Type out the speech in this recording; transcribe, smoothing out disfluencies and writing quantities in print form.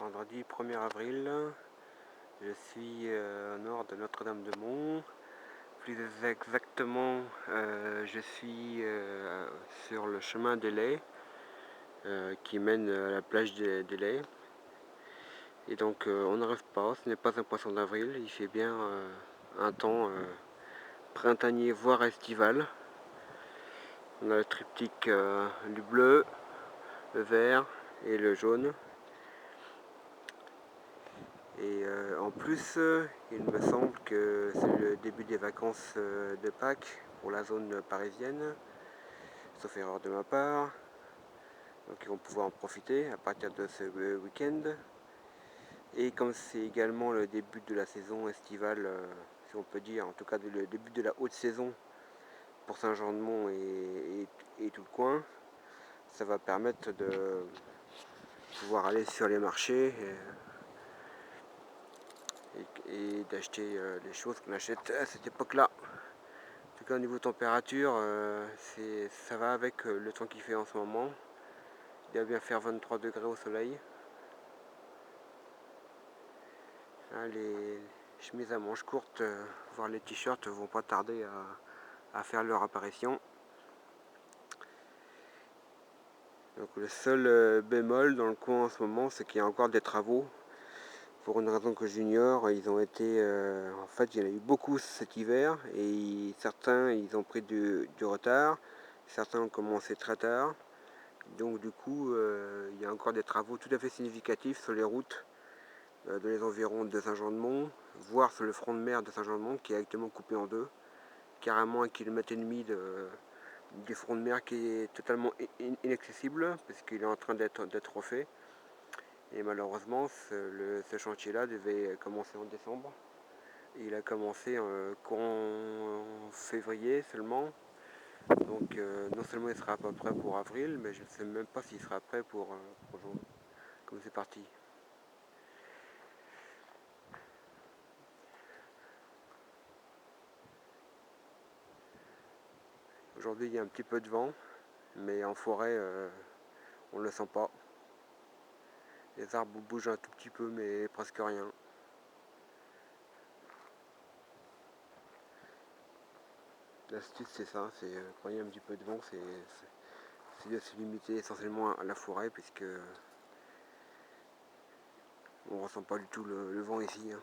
vendredi 1er avril. Je suis au nord de Notre-Dame-de-Mont. Plus exactement, je suis sur le chemin des Laits qui mène à la plage des Laits. Et donc on n'arrive pas, ce n'est pas un poisson d'avril, il fait bien un temps printanier voire estival. On a le triptyque du bleu, le vert et le jaune. Et en plus, il me semble que c'est le début des vacances de Pâques pour la zone parisienne, sauf erreur de ma part. Donc ils vont pouvoir en profiter à partir de ce week-end. Et comme c'est également le début de la saison estivale, si on peut dire, en tout cas le début de la haute saison pour Saint-Jean-de-Mont et tout le coin, ça va permettre de pouvoir aller sur les marchés et d'acheter les choses qu'on achète à cette époque-là. En tout cas au niveau température, ça va avec le temps qu'il fait en ce moment. Il va bien faire 23 degrés au soleil. Hein, les chemises à manches courtes, voire les t-shirts vont pas tarder à faire leur apparition. Donc le seul bémol dans le coin en ce moment, c'est qu'il y a encore des travaux. Pour une raison que j'ignore, ils ont été, en fait, il y en a eu beaucoup cet hiver et certains ils ont pris du retard, certains ont commencé très tard. Donc du coup, il y a encore des travaux tout à fait significatifs sur les routes de les environs de Saint-Jean-de-Mont, voire sur le front de mer de Saint-Jean-de-Mont qui est actuellement coupé en deux, carrément 1,5 km du front de mer qui est totalement inaccessible parce qu'il est en train d'être refait. Et malheureusement, ce chantier-là devait commencer en décembre. Et il a commencé qu'en février seulement. Donc non seulement il sera pas prêt pour avril, mais je ne sais même pas s'il sera prêt pour juin. Comme c'est parti. Aujourd'hui il y a un petit peu de vent, mais en forêt on ne le sent pas. Les arbres bougent un tout petit peu, mais presque rien. L'astuce c'est ça, c'est quand il y a un petit peu de vent, c'est de se limiter essentiellement à la forêt puisque on ressent pas du tout le vent ici. Hein.